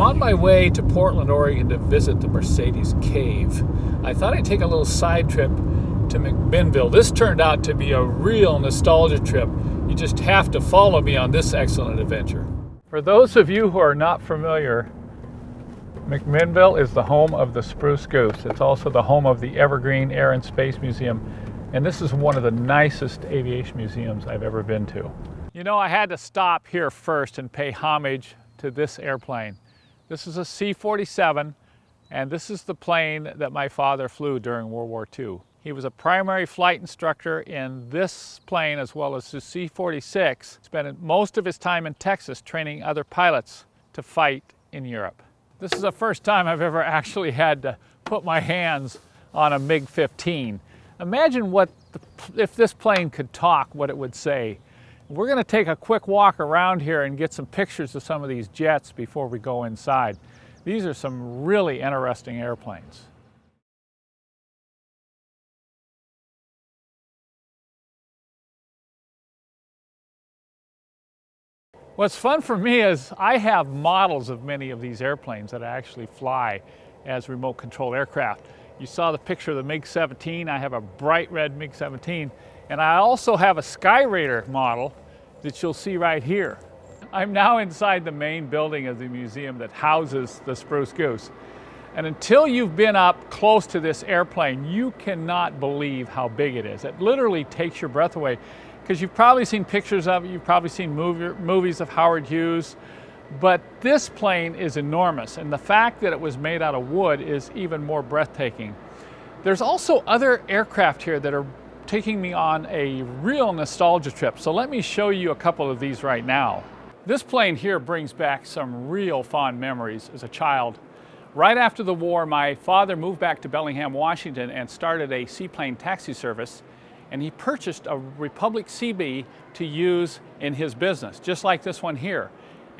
on my way to Portland, Oregon to visit the Mercedes Cave. I thought I'd take a little side trip to McMinnville. This turned out to be a real nostalgia trip. You just have to follow me on this excellent adventure. For those of you who are not familiar, McMinnville is the home of the Spruce Goose. It's also the home of the Evergreen Air and Space Museum, and this is one of the nicest aviation museums I've ever been to. You know, I had to stop here first and pay homage to this airplane. This is a C-47, and this is the plane that my father flew during World War II. He was a primary flight instructor in this plane as well as the C-46, spent most of his time in Texas training other pilots to fight in Europe. This is the first time I've ever actually had to put my hands on a MiG-15. Imagine if this plane could talk, what it would say. We're going to take a quick walk around here and get some pictures of some of these jets before we go inside. These are some really interesting airplanes. What's fun for me is I have models of many of these airplanes that I actually fly as remote controlled aircraft. You saw the picture of the MiG-17. I have a bright red MiG-17, and I also have a Skyraider model that you'll see right here. I'm now inside the main building of the museum that houses the Spruce Goose. And until you've been up close to this airplane, you cannot believe how big it is. It literally takes your breath away, because you've probably seen pictures of it, you've probably seen movies of Howard Hughes, but this plane is enormous, and the fact that it was made out of wood is even more breathtaking. There's also other aircraft here that are taking me on a real nostalgia trip, so let me show you a couple of these right now. This plane here brings back some real fond memories as a child. Right after the war, my father moved back to Bellingham, Washington, and started a seaplane taxi service, and he purchased a Republic Seabee to use in his business, just like this one here.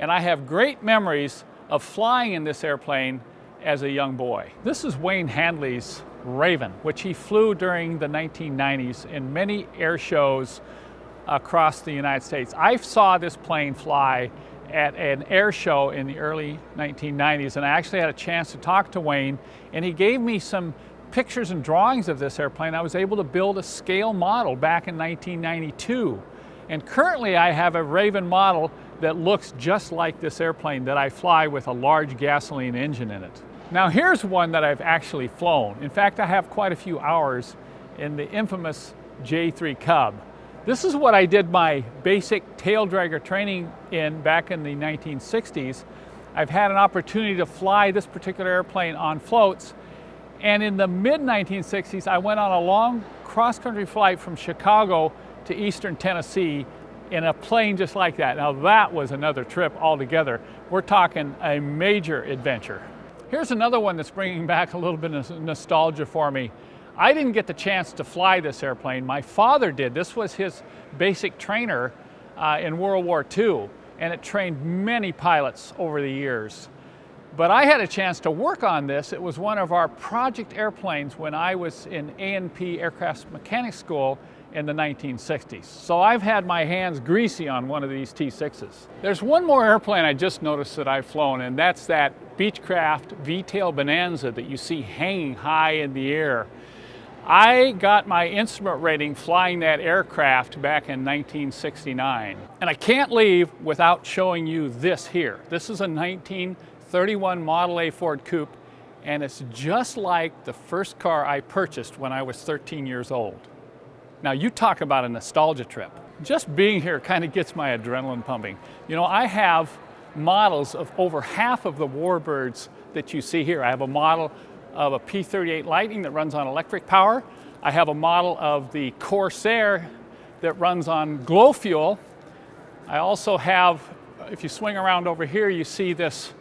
And I have great memories of flying in this airplane as a young boy. This is Wayne Handley's Raven, which he flew during the 1990s in many air shows across the United States. I saw this plane fly at an air show in the early 1990s, and I actually had a chance to talk to Wayne, and he gave me some pictures and drawings of this airplane. I was able to build a scale model back in 1992. And currently I have a Raven model that looks just like this airplane that I fly with a large gasoline engine in it. Now here's one that I've actually flown. In fact, I have quite a few hours in the infamous J3 Cub. This is what I did my basic tail dragger training in back in the 1960s. I've had an opportunity to fly this particular airplane on floats. And in the mid-1960s, I went on a long cross-country flight from Chicago to eastern Tennessee in a plane just like that. Now that was another trip altogether. We're talking a major adventure. Here's another one that's bringing back a little bit of nostalgia for me. I didn't get the chance to fly this airplane. My father did. This was his basic trainer in World War II, and it trained many pilots over the years. But I had a chance to work on this. It was one of our project airplanes when I was in A&P Aircraft Mechanics School in the 1960s. So I've had my hands greasy on one of these T6s. There's one more airplane I just noticed that I've flown, and that's that Beechcraft V-tail Bonanza that you see hanging high in the air. I got my instrument rating flying that aircraft back in 1969. And I can't leave without showing you this here. This is a 1931 Model A Ford Coupe, and it's just like the first car I purchased when I was 13 years old. Now you talk about a nostalgia trip. Just being here kind of gets my adrenaline pumping. You know, I have models of over half of the warbirds that you see here. I have a model of a P-38 Lightning that runs on electric power. I have a model of the Corsair that runs on glow fuel. I also have, if you swing around over here, you see this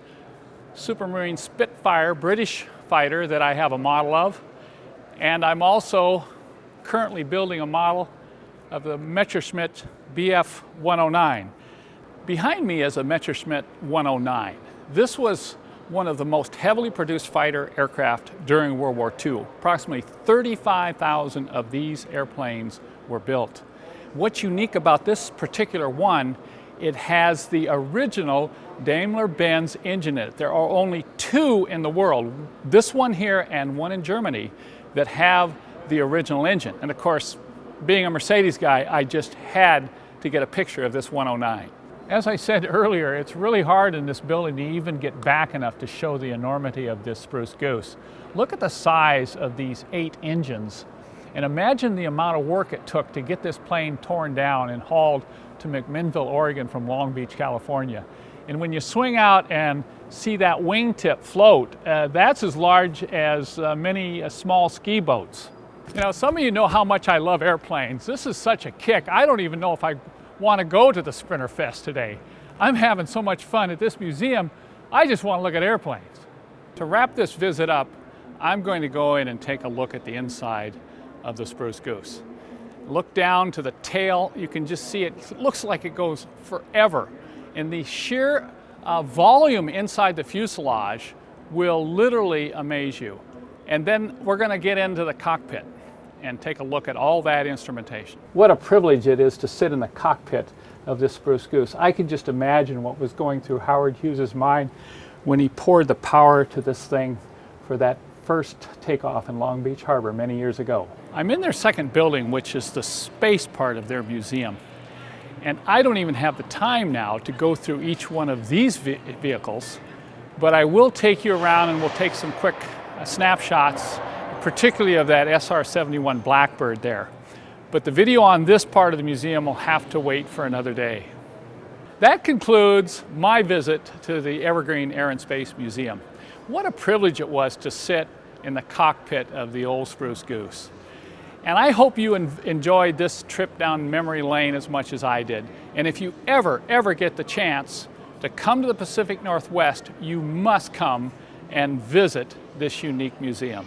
Supermarine Spitfire British fighter that I have a model of. And I'm also currently building a model of the Messerschmitt Bf-109. Behind me is a Messerschmitt 109. This was one of the most heavily produced fighter aircraft during World War II. Approximately 35,000 of these airplanes were built. What's unique about this particular one It has the original Daimler-Benz engine in it. There are only 2 in the world, this one here and one in Germany, that have the original engine. And of course, being a Mercedes guy, I just had to get a picture of this 109. As I said earlier, it's really hard in this building to even get back enough to show the enormity of this Spruce Goose. Look at the size of these 8 engines, and imagine the amount of work it took to get this plane torn down and hauled to McMinnville, Oregon from Long Beach, California. And when you swing out and see that wingtip float, that's as large as many small ski boats. You know, some of you know how much I love airplanes. This is such a kick. I don't even know if I want to go to the Sprinter Fest today. I'm having so much fun at this museum, I just want to look at airplanes. To wrap this visit up, I'm going to go in and take a look at the inside of the Spruce Goose. Look down to the tail, you can just see it looks like it goes forever. And the sheer volume inside the fuselage will literally amaze you. And then we're going to get into the cockpit and take a look at all that instrumentation. What a privilege it is to sit in the cockpit of this Spruce Goose. I can just imagine what was going through Howard Hughes' mind when he poured the power to this thing for that first takeoff in Long Beach Harbor many years ago. I'm in their second building, which is the space part of their museum. And I don't even have the time now to go through each one of these vehicles, but I will take you around and we'll take some quick snapshots, particularly of that SR-71 Blackbird there. But the video on this part of the museum will have to wait for another day. That concludes my visit to the Evergreen Air and Space Museum. What a privilege it was to sit in the cockpit of the old Spruce Goose. And I hope you enjoyed this trip down memory lane as much as I did. And if you ever get the chance to come to the Pacific Northwest, you must come and visit this unique museum.